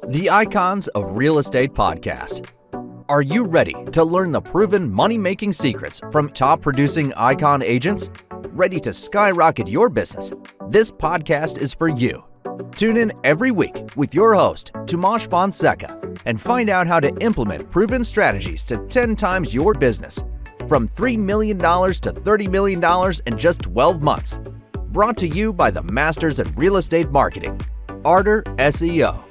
The Icons of Real Estate Podcast. Are you ready to learn the proven money-making secrets from top-producing Icon agents? Ready to skyrocket your business? This podcast is for you. Tune in every week with your host, Tomasz Fonseca, and find out how to implement proven strategies to 10 times your business. From $3 million to $30 million in just 12 months. Brought to you by the Masters in Real Estate Marketing, Arter SEO.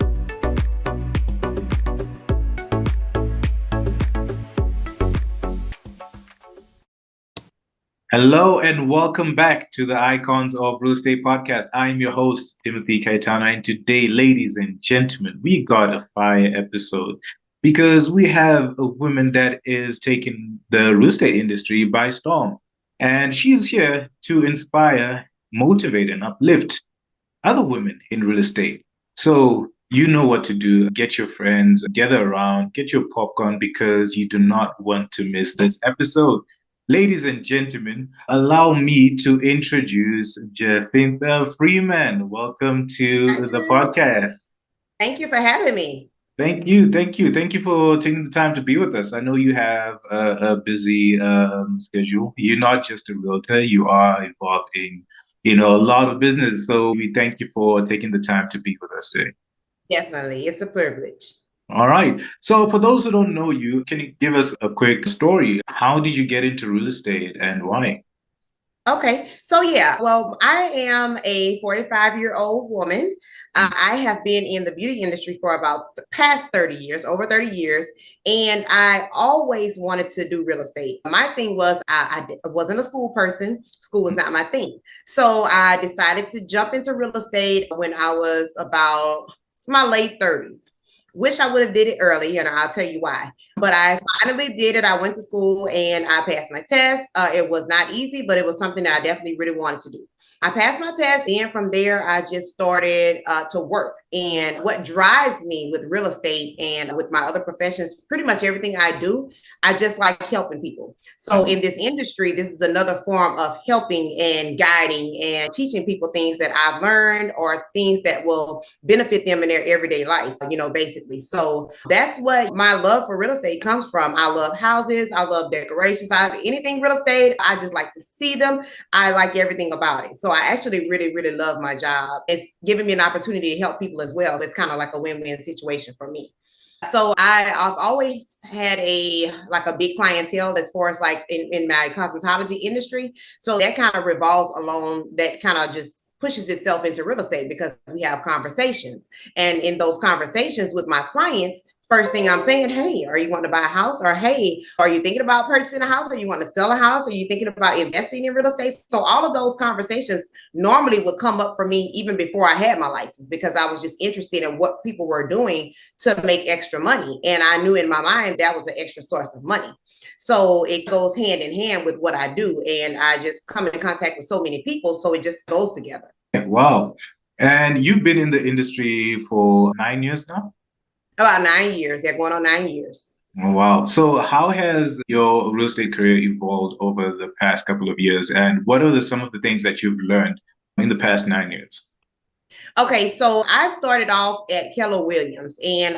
Hello and welcome back to the Icons of Real Estate Podcast. I'm your host, Timothy Kaitana, and today, ladies and gentlemen, we got a fire episode because we have a woman that is taking the real estate industry by storm. And she's here to inspire, motivate, and uplift other women in real estate. So you know what to do. Get your friends, gather around, get your popcorn because you do not want to miss this episode. Ladies and gentlemen, allow me to introduce Jacintha Freeman. Welcome to the podcast. Thank you for having me. Thank you for taking the time to be with us. I know you have a busy schedule. You're not just a realtor, you are involved in, a lot of business. So we thank you for taking the time to be with us today. Definitely. It's a privilege. All right. So for those who don't know you, can you give us a quick story? How did you get into real estate and why? Okay. So I am a 45-year-old woman. I have been in the beauty industry for about the past 30 years, over 30 years. And I always wanted to do real estate. My thing was I wasn't a school person. School was not my thing. So I decided to jump into real estate when I was about my late 30s. Wish I would have did it early, and I'll tell you why. But I finally did it. I went to school and I passed my test. It was not easy, but it was something that I definitely really wanted to do. I passed my test, and from there, I just started to work. And what drives me with real estate and with my other professions, pretty much everything I do, I just like helping people. So in this industry, this is another form of helping and guiding and teaching people things that I've learned or things that will benefit them in their everyday life, basically. So that's what my love for real estate comes from. I love houses. I love decorations. Anything real estate, I just like to see them. I like everything about it. So I actually really, really love my job. It's giving me an opportunity to help people as well. So it's kind of like a win-win situation for me. So I've always had a big clientele as far as like in my cosmetology industry. So that kind of revolves along that kind of just pushes itself into real estate because we have conversations. And in those conversations with my clients, first thing I'm saying, hey, are you wanting to buy a house? Or hey, are you thinking about purchasing a house? Or you want to sell a house? Are you thinking about investing in real estate? So all of those conversations normally would come up for me even before I had my license because I was just interested in what people were doing to make extra money. And I knew in my mind that was an extra source of money. So it goes hand in hand with what I do. And I just come in contact with so many people. So it just goes together. Wow. And you've been in the industry for 9 years now? About 9 years. They're going on 9 years. Oh, wow. So how has your real estate career evolved over the past couple of years? And what are some of the things that you've learned in the past 9 years? Okay, so I started off at Keller Williams and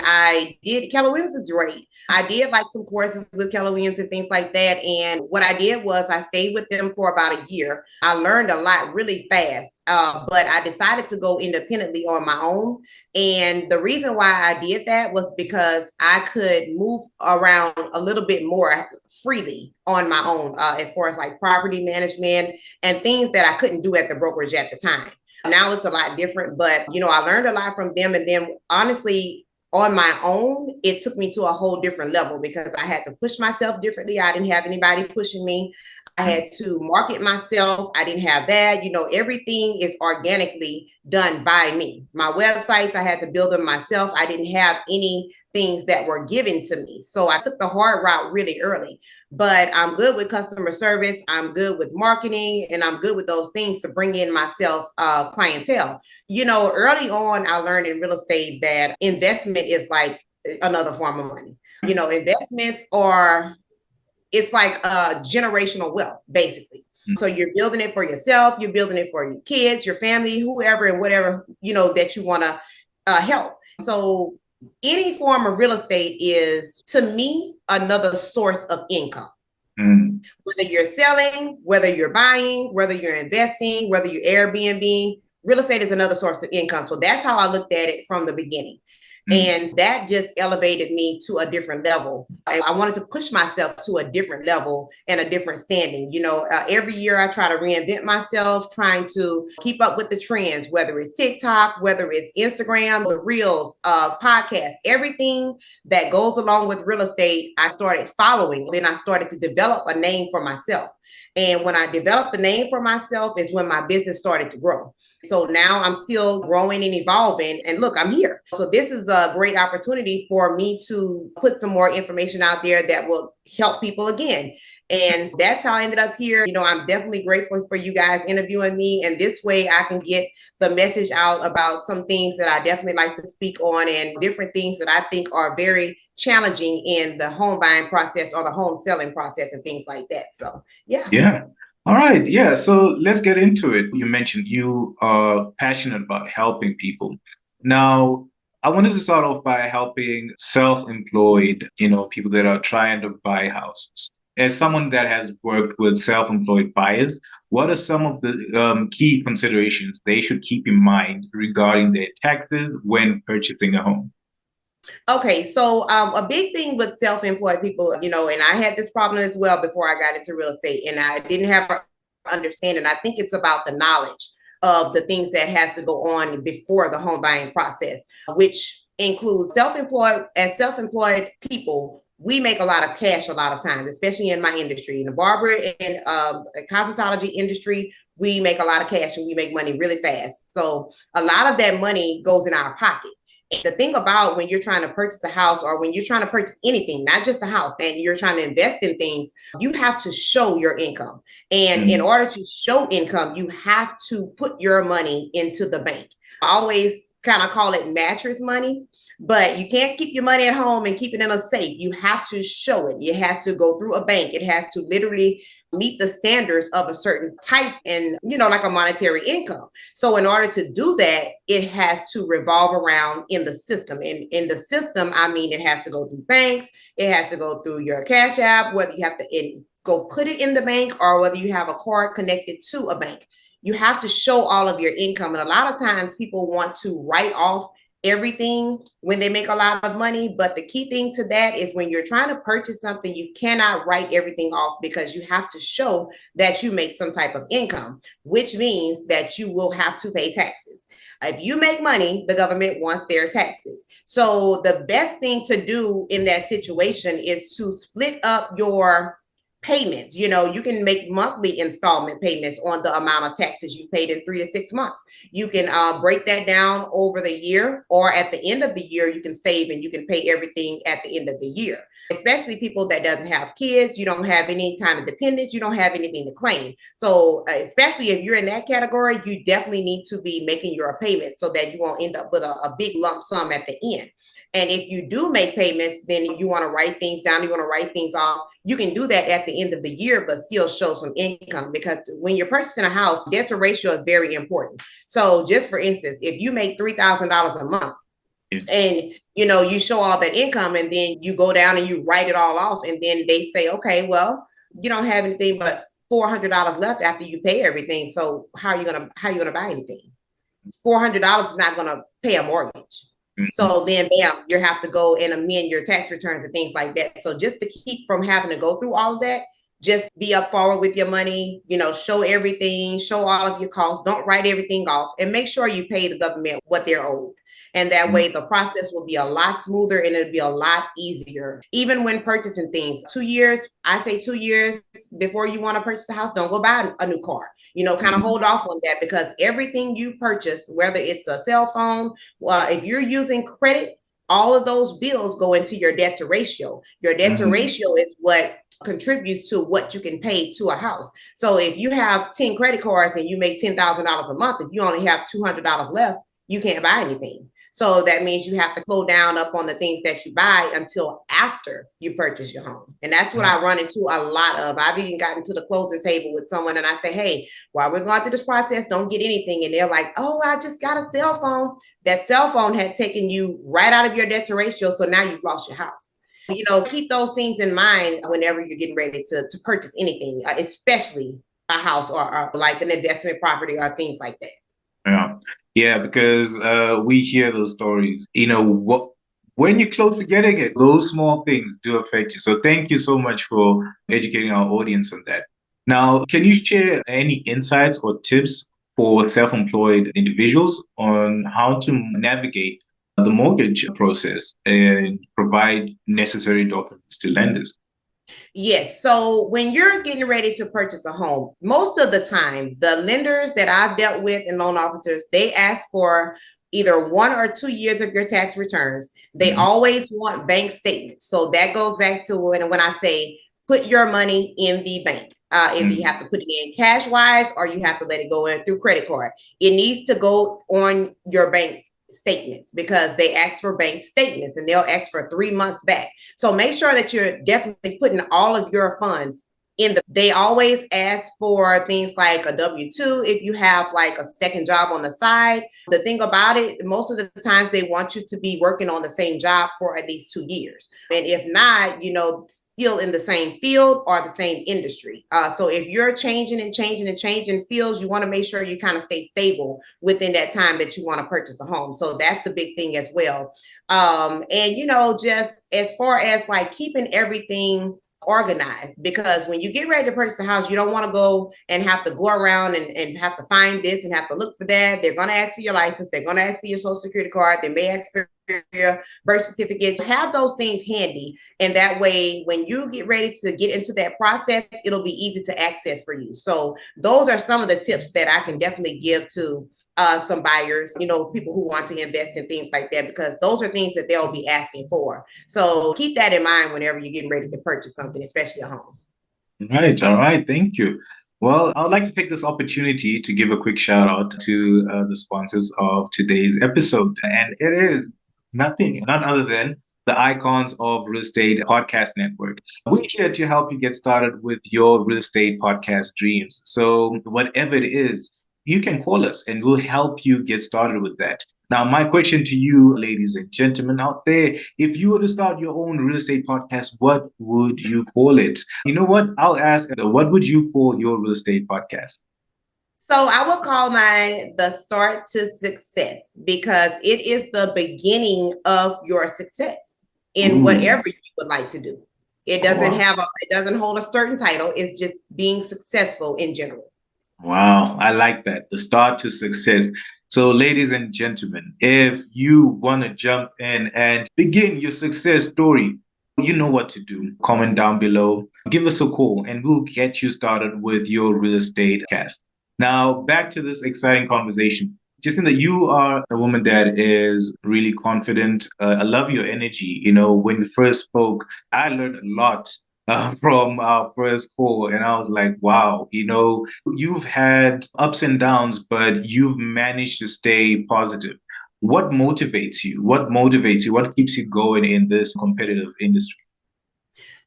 Keller Williams is great. I did like some courses with Keller Williams and things like that. And what I did was I stayed with them for about a year. I learned a lot really fast, but I decided to go independently on my own. And the reason why I did that was because I could move around a little bit more freely on my own as far as like property management and things that I couldn't do at the brokerage at the time. Now it's a lot different, but I learned a lot from them. And then honestly, on my own, it took me to a whole different level because I had to push myself differently. I didn't have anybody pushing me. I had to market myself. I didn't have that. Everything is organically done by me. My websites, I had to build them myself. I didn't have any things that were given to me. So I took the hard route really early, but I'm good with customer service. I'm good with marketing, and I'm good with those things to bring in myself clientele. Early on, I learned in real estate that investment is like another form of money. Investments it's like generational wealth, basically. So you're building it for yourself, you're building it for your kids, your family, whoever and whatever, that you want to help. So any form of real estate is, to me, another source of income. Whether you're selling, whether you're buying, whether you're investing, whether you're Airbnb, real estate is another source of income. So that's how I looked at it from the beginning. And that just elevated me to a different level. I wanted to push myself to a different level and a different standing. Every year I try to reinvent myself, trying to keep up with the trends, whether it's TikTok, whether it's Instagram, the Reels, podcasts, everything that goes along with real estate, I started following. Then I started to develop a name for myself. And when I developed the name for myself is when my business started to grow. So now I'm still growing and evolving. And look, I'm here. So this is a great opportunity for me to put some more information out there that will help people again. And that's how I ended up here. I'm definitely grateful for you guys interviewing me. And this way I can get the message out about some things that I definitely like to speak on and different things that I think are very challenging in the home buying process or the home selling process and things like that. So, yeah. Yeah. All right. Yeah. So let's get into it. You mentioned you are passionate about helping people. Now, I wanted to start off by helping self-employed, people that are trying to buy houses. As someone that has worked with self-employed buyers, what are some of the key considerations they should keep in mind regarding their taxes when purchasing a home? Okay, so a big thing with self-employed people, and I had this problem as well before I got into real estate, and I didn't have an understanding. I think it's about the knowledge of the things that has to go on before the home buying process, which includes self-employed. As self-employed people, we make a lot of cash a lot of times, especially in my industry, in the barber and cosmetology industry. We make a lot of cash and we make money really fast. So a lot of that money goes in our pocket. And the thing about when you're trying to purchase a house or when you're trying to purchase anything, not just a house, and you're trying to invest in things, you have to show your income. And in order to show income, you have to put your money into the bank. I always kind of call it mattress money, but you can't keep your money at home and keep it in a safe. You have to show it. It has to go through a bank. It has to literally meet the standards of a certain type and, like a monetary income. So in order to do that, it has to revolve around in the system. And in the system, I mean, it has to go through banks. It has to go through your Cash App, whether you have to go put it in the bank or whether you have a card connected to a bank. You have to show all of your income. And a lot of times people want to write off everything when they make a lot of money. But the key thing to that is when you're trying to purchase something, you cannot write everything off because you have to show that you make some type of income, which means that you will have to pay taxes. If you make money, the government wants their taxes. So the best thing to do in that situation is to split up your payments. You can make monthly installment payments on the amount of taxes you paid in 3 to 6 months. You can break that down over the year, or at the end of the year, you can save and you can pay everything at the end of the year. Especially people that doesn't have kids, you don't have any kind of dependents, you don't have anything to claim. So especially if you're in that category, you definitely need to be making your payments so that you won't end up with a big lump sum at the end. And if you do make payments, then you want to write things down, you want to write things off. You can do that at the end of the year, but still show some income, because when you're purchasing a house, debt to ratio is very important. So just for instance, if you make $3,000 a month and you show all that income and then you go down and you write it all off, and then they say, okay, well, you don't have anything but $400 left after you pay everything. So how are you gonna buy anything? $400 is not gonna pay a mortgage. So then, bam, you have to go and amend your tax returns and things like that. So just to keep from having to go through all of that, just be up forward with your money, show everything, show all of your costs. Don't write everything off, and make sure you pay the government what they're owed. And that way the process will be a lot smoother and it'll be a lot easier. Even when purchasing things, 2 years, I say 2 years before you want to purchase a house, don't go buy a new car. Kind of hold off on that, because everything you purchase, whether it's a cell phone, if you're using credit, all of those bills go into your debt to ratio. Your debt to ratio is what contributes to what you can pay to a house. So if you have 10 credit cards and you make $10,000 a month, if you only have $200 left, you can't buy anything. So that means you have to slow down up on the things that you buy until after you purchase your home. And that's what I run into a lot of. I've even gotten to the closing table with someone and I say, hey, while we're going through this process, don't get anything. And they're like, oh, I just got a cell phone. That cell phone had taken you right out of your debt to ratio. So now you've lost your house. Keep those things in mind whenever you're getting ready to purchase anything, especially a house or like an investment property or things like that. Yeah, because we hear those stories. When you're close to getting it, those small things do affect you. So thank you so much for educating our audience on that. Now, can you share any insights or tips for self-employed individuals on how to navigate the mortgage process and provide necessary documents to lenders? Yes. So when you're getting ready to purchase a home, most of the time, the lenders that I've dealt with and loan officers, they ask for either 1 or 2 years of your tax returns. They always want bank statements. So that goes back to when I say put your money in the bank. Either you have to put it in cash wise or you have to let it go in through credit card. It needs to go on your bank statements because they ask for bank statements and they'll ask for 3 months back. So make sure that you're definitely putting all of your funds they always ask for things like a W-2 if you have like a second job on the side. The thing about it, most of the times they want you to be working on the same job for at least 2 years. And if not, still in the same field or the same industry. So if you're changing fields, you want to make sure you kind of stay stable within that time that you want to purchase a home. So that's a big thing as well. And just as far as like keeping everything organized, because when you get ready to purchase a house, you don't want to go and have to go around and have to find this and have to look for that. They're going to ask for your license. They're going to ask for your social security card. They may ask for your birth certificates. Have those things handy. And that way, when you get ready to get into that process, it'll be easy to access for you. So those are some of the tips that I can definitely give to some buyers, people who want to invest in things like that, because those are things that they'll be asking for. So keep that in mind whenever you're getting ready to purchase something, especially a home. Right. All right. Thank you. Well, I would like to take this opportunity to give a quick shout out to the sponsors of today's episode. And it is none other than the Icons of Real Estate Podcast Network. We're here to help you get started with your real estate podcast dreams. So whatever it is, you can call us and we'll help you get started with that. Now, my question to you, ladies and gentlemen out there, if you were to start your own real estate podcast, what would you call it? You know what? I'll ask, what would you call your real estate podcast? So I would call mine The Start to Success, because it is the beginning of your success in whatever you would like to do. It doesn't it doesn't hold a certain title. It's just being successful in general. Wow, I like that. The Start to Success. So, ladies and gentlemen, if you want to jump in and begin your success story, you know what to do. Comment down below, give us a call, and we'll get you started with your real estate cast. Now, back to this exciting conversation. Jacinta, you are a woman that is really confident. I love your energy. When we first spoke, I learned a lot from our first call. And I was like, wow, you've had ups and downs, but you've managed to stay positive. What motivates you? What motivates you? What keeps you going in this competitive industry?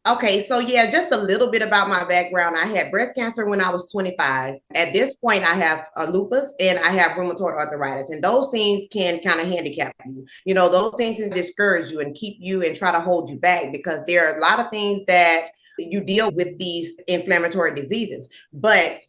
Okay, so yeah, just a little bit about my background. I had breast cancer when I was 25. At this point, I have lupus and I have rheumatoid arthritis, and those things can kind of handicap you. Those things can discourage you and keep you and try to hold you back, because there are a lot of things that you deal with these inflammatory diseases. But,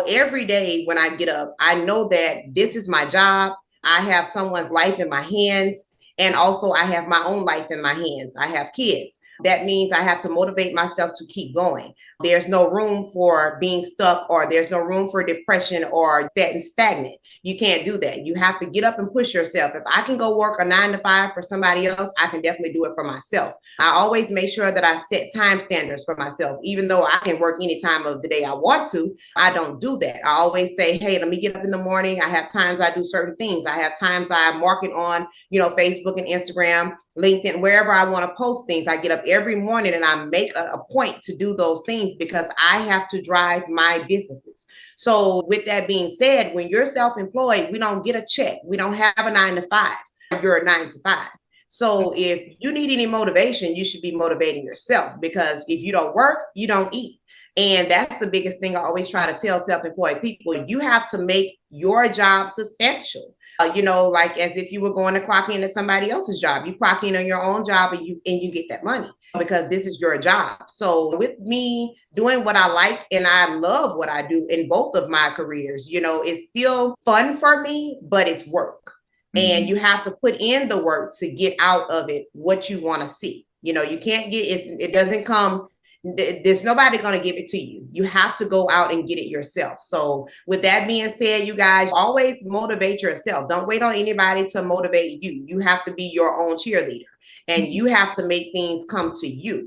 every day when I get up, I know that this is my job. I have someone's life in my hands. And also I have my own life in my hands. I have kids. That means I have to motivate myself to keep going. There's no room for being stuck, or there's no room for depression or stagnant. You can't do that. You have to get up and push yourself. If I can go work a 9 to 5 for somebody else, I can definitely do it for myself. I always make sure that I set time standards for myself. Even though I can work any time of the day I want to, I don't do that. I always say, hey, let me get up in the morning. I have times I do certain things. I have times I market on, Facebook and Instagram, LinkedIn, wherever I want to post things. I get up every morning and I make a point to do those things, because I have to drive my businesses. So with that being said, when you're self-employed, we don't get a check. We don't have a 9 to 5. your 9 to 5. So if you need any motivation, you should be motivating yourself, because if you don't work, you don't eat. And that's the biggest thing I always try to tell self-employed people. You have to make your job substantial. Like as if you were going to clock in at somebody else's job. You clock in on your own job and you get that money because this is your job. So with me doing what I like and I love what I do in both of my careers, it's still fun for me, but it's work. And you have to put in the work to get out of it what you want to see. You can't get it. It doesn't come. There's nobody going to give it to you. You have to go out and get it yourself. So with that being said, you guys always motivate yourself. Don't wait on anybody to motivate you. You have to be your own cheerleader and you have to make things come to you.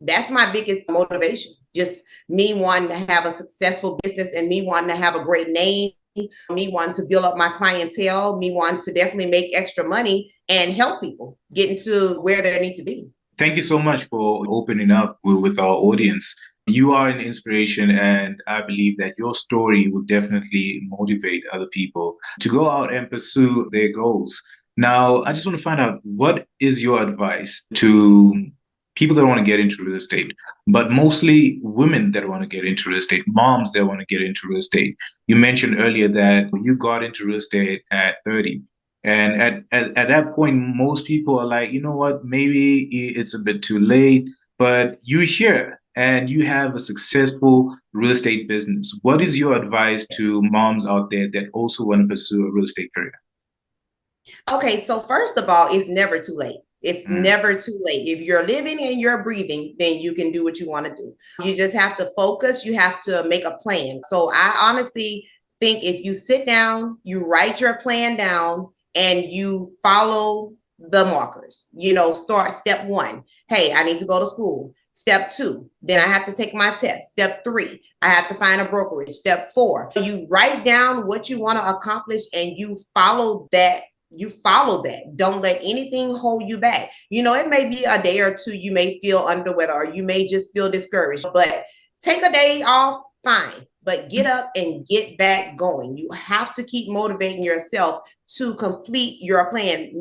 That's my biggest motivation. Just me wanting to have a successful business and me wanting to have a great name, me wanting to build up my clientele, me wanting to definitely make extra money and help people get into where they need to be. Thank you so much for opening up with our audience. You are an inspiration, and I believe that your story will definitely motivate other people to go out and pursue their goals. Now, I just want to find out, what is your advice to people that want to get into real estate, but mostly women that want to get into real estate, moms that want to get into real estate? You mentioned earlier that you got into real estate at 30. And at that point, most people are like, you know what, maybe it's a bit too late, but you're here and you have a successful real estate business. What is your advice to moms out there that also want to pursue a real estate career? Okay, so first of all, it's never too late. It's never too late. If you're living and you're breathing, then you can do what you want to do. You just have to focus. You have to make a plan. So I honestly think if you sit down, you write your plan down, and you follow the markers, start step 1. Hey, I need to go to school. Step 2, then I have to take my test. Step 3, I have to find a brokerage. Step 4, you write down what you want to accomplish and you follow that. Don't let anything hold you back. It may be a day or two you may feel under weather or you may just feel discouraged, but take a day off, fine. But get up and get back going. You have to keep motivating yourself to complete your plan.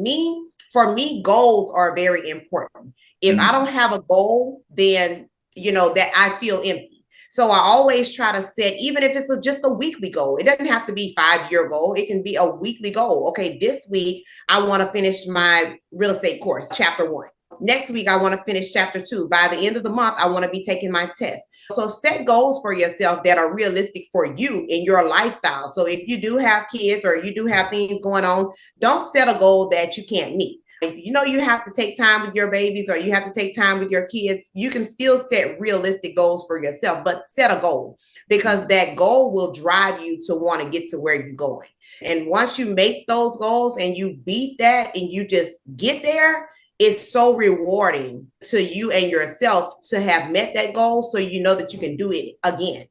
For me, goals are very important. If I don't have a goal, then, that I feel empty. So I always try to set, even if it's just a weekly goal, it doesn't have to be 5-year goal. It can be a weekly goal. Okay, this week, I want to finish my real estate course, chapter 1. Next week, I want to finish chapter 2. By the end of the month, I want to be taking my test. So set goals for yourself that are realistic for you in your lifestyle. So if you do have kids or you do have things going on, don't set a goal that you can't meet. If you have to take time with your babies or you have to take time with your kids, you can still set realistic goals for yourself, but set a goal, because that goal will drive you to want to get to where you're going. And once you make those goals and you beat that and you just get there, it's so rewarding to you and yourself to have met that goal, so you know that you can do it again.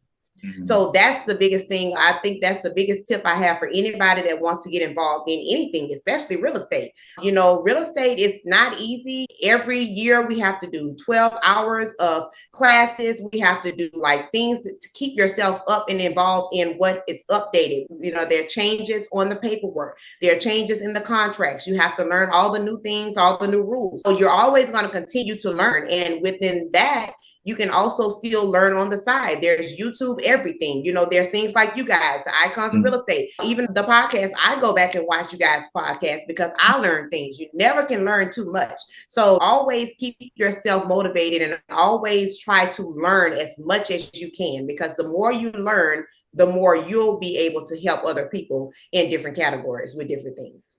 So that's the biggest thing. I think that's the biggest tip I have for anybody that wants to get involved in anything, especially real estate. Real estate is not easy. Every year we have to do 12 hours of classes. We have to do things to keep yourself up and involved in what it's updated. There are changes on the paperwork. There are changes in the contracts. You have to learn all the new things, all the new rules. So you're always going to continue to learn. And within that, you can also still learn on the side. There's YouTube, everything. There's things like you guys, Icons of Real Estate, even the podcast. I go back and watch you guys' podcast because I learn things. You never can learn too much. So always keep yourself motivated and always try to learn as much as you can, because the more you learn, the more you'll be able to help other people in different categories with different things.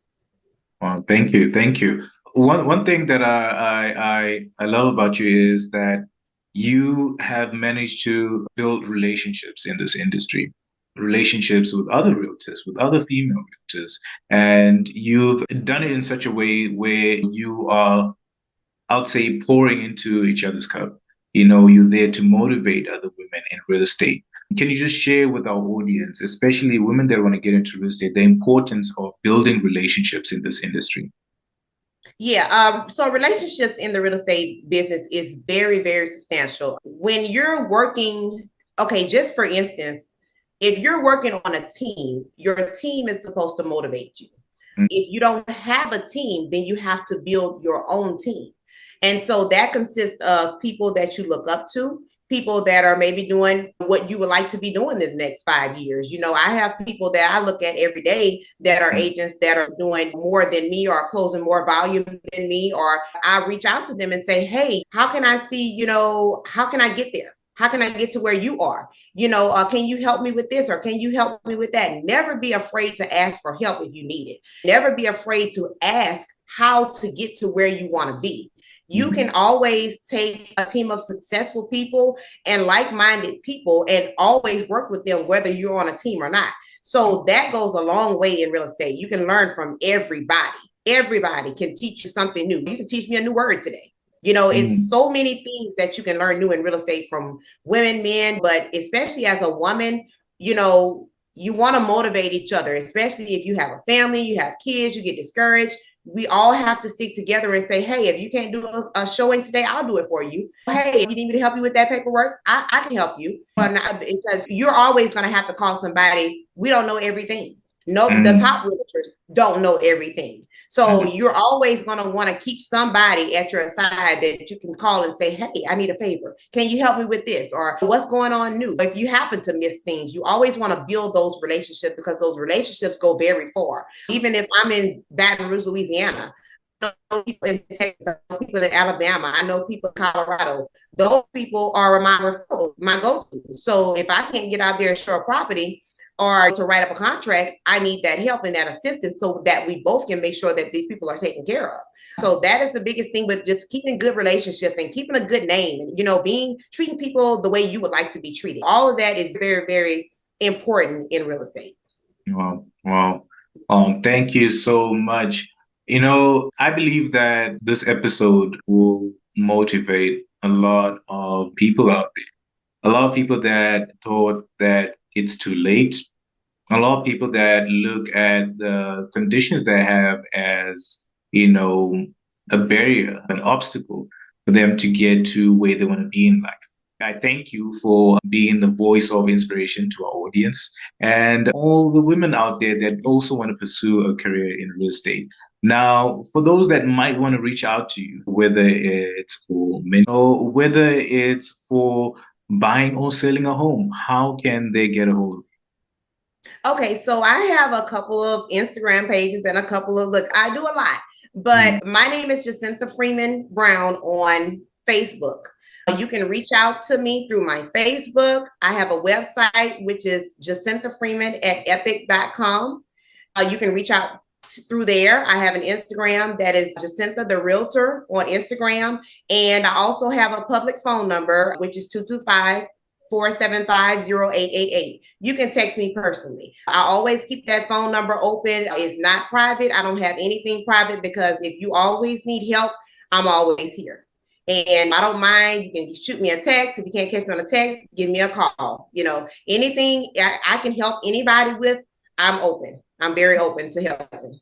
Well, thank you. Thank you. One thing that I love about you is that you have managed to build relationships in this industry, relationships with other realtors, with other female realtors, and you've done it in such a way where you are, I would say, pouring into each other's cup. You're there to motivate other women in real estate. Can you just share with our audience, especially women that want to get into real estate, the importance of building relationships in this industry? Yeah. So relationships in the real estate business is very, very substantial. When you're working, okay, just for instance, if you're working on a team, your team is supposed to motivate you. If you don't have a team, then you have to build your own team. And so that consists of people that you look up to, people that are maybe doing what you would like to be doing in the next 5 years. I have people that I look at every day that are agents that are doing more than me or closing more volume than me, or I reach out to them and say, hey, how can I see, how can I get there? How can I get to where you are? Can you help me with this, or can you help me with that? Never be afraid to ask for help if you need it. Never be afraid to ask how to get to where you want to be. You can always take a team of successful people and like-minded people and always work with them, whether you're on a team or not. So that goes a long way in real estate. You can learn from everybody. Everybody can teach you something new. You can teach me a new word today. It's so many things that you can learn new in real estate from women, men, but especially as a woman, you want to motivate each other, especially if you have a family, you have kids, you get discouraged. We all have to stick together and say, hey, if you can't do a showing today, I'll do it for you. Hey, if you need me to help you with that paperwork, I can help you. Because you're always going to have to call somebody. We don't know everything. No, the top realtors don't know everything. So you're always going to want to keep somebody at your side that you can call and say, hey, I need a favor. Can you help me with this? Or what's going on new? If you happen to miss things, you always want to build those relationships, because those relationships go very far. Even if I'm in Baton Rouge, Louisiana, I know people in Texas, I know people in Alabama, I know people in Colorado. Those people are my referrals, my go-to. So if I can't get out there and show a property, or to write up a contract, I need that help and that assistance so that we both can make sure that these people are taken care of. So that is the biggest thing with just keeping good relationships and keeping a good name and, treating people the way you would like to be treated. All of that is very, very important in real estate. Wow. Thank you so much. I believe that this episode will motivate a lot of people out there. A lot of people that thought that it's too late. A lot of people that look at the conditions they have as, a barrier, an obstacle for them to get to where they want to be in life. I thank you for being the voice of inspiration to our audience and all the women out there that also want to pursue a career in real estate. Now, for those that might want to reach out to you, whether it's for men or whether it's for buying or selling a home, how can they get a hold of you? Okay, so I have a couple of Instagram pages and a couple of, I do a lot, but my name is Jacintha Freeman Brown on Facebook. You can reach out to me through my Facebook. I have a website, which is Jacintha Freeman at epic.com. You can reach out through there. I have an Instagram that is Jacintha the Realtor on Instagram. And I also have a public phone number, which is 225-475-0888. You can text me personally. I always keep that phone number open. It's not private. I don't have anything private, because if you always need help, I'm always here. And I don't mind. You can shoot me a text. If you can't catch me on a text, give me a call. Anything I can help anybody with, I'm open. I'm very open to helping.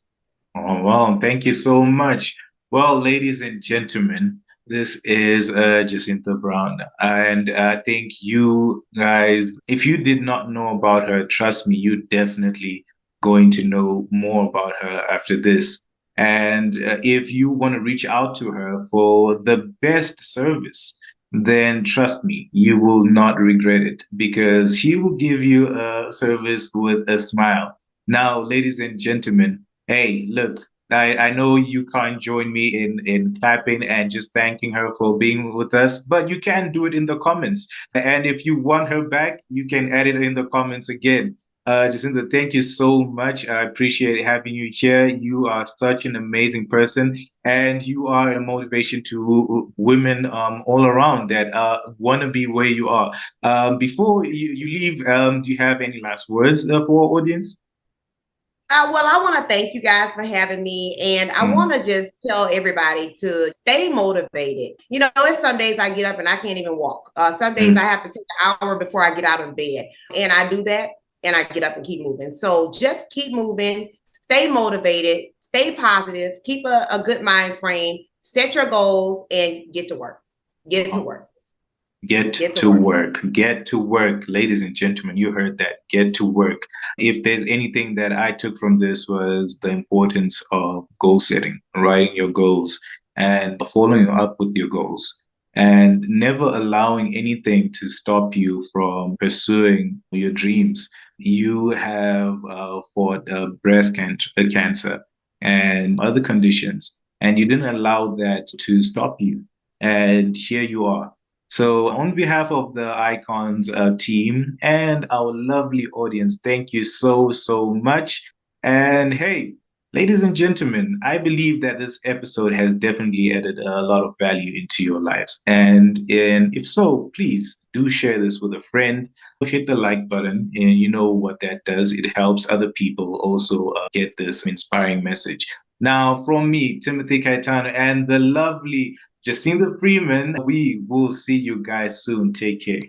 Oh, well, thank you so much. Well, ladies and gentlemen, this is Jacintha Brown. And I think you guys, if you did not know about her, trust me, you're definitely going to know more about her after this. And if you want to reach out to her for the best service, then trust me, you will not regret it, because she will give you a service with a smile. Now, ladies and gentlemen, hey, look, I know you can't join me in clapping and just thanking her for being with us, but you can do it in the comments. And if you want her back, you can add it in the comments again. Jacintha, thank you so much. I appreciate having you here. You are such an amazing person, and you are a motivation to women all around that want to be where you are. Before you leave, do you have any last words for our audience? Well, I want to thank you guys for having me. And I want to just tell everybody to stay motivated. It's some days I get up and I can't even walk. Some days I have to take an hour before I get out of bed. And I do that and I get up and keep moving. So just keep moving, stay motivated, stay positive, keep a good mind frame, set your goals, and get to work. Get to work. Get to work. Get to work. Ladies and gentlemen, you heard that. Get to work. If there's anything that I took from this was the importance of goal setting, writing your goals and following up with your goals and never allowing anything to stop you from pursuing your dreams. You have fought cancer and other conditions, and you didn't allow that to stop you. And here you are. So, on behalf of the Icons team and our lovely audience, thank you so, so much. And hey, ladies and gentlemen, I believe that this episode has definitely added a lot of value into your lives. And if so, please do share this with a friend. Hit the like button, and you know what that does. It helps other people also get this inspiring message. Now, from me, Timothy Kaitana, and the lovely Jacintha Freeman, we will see you guys soon. Take care.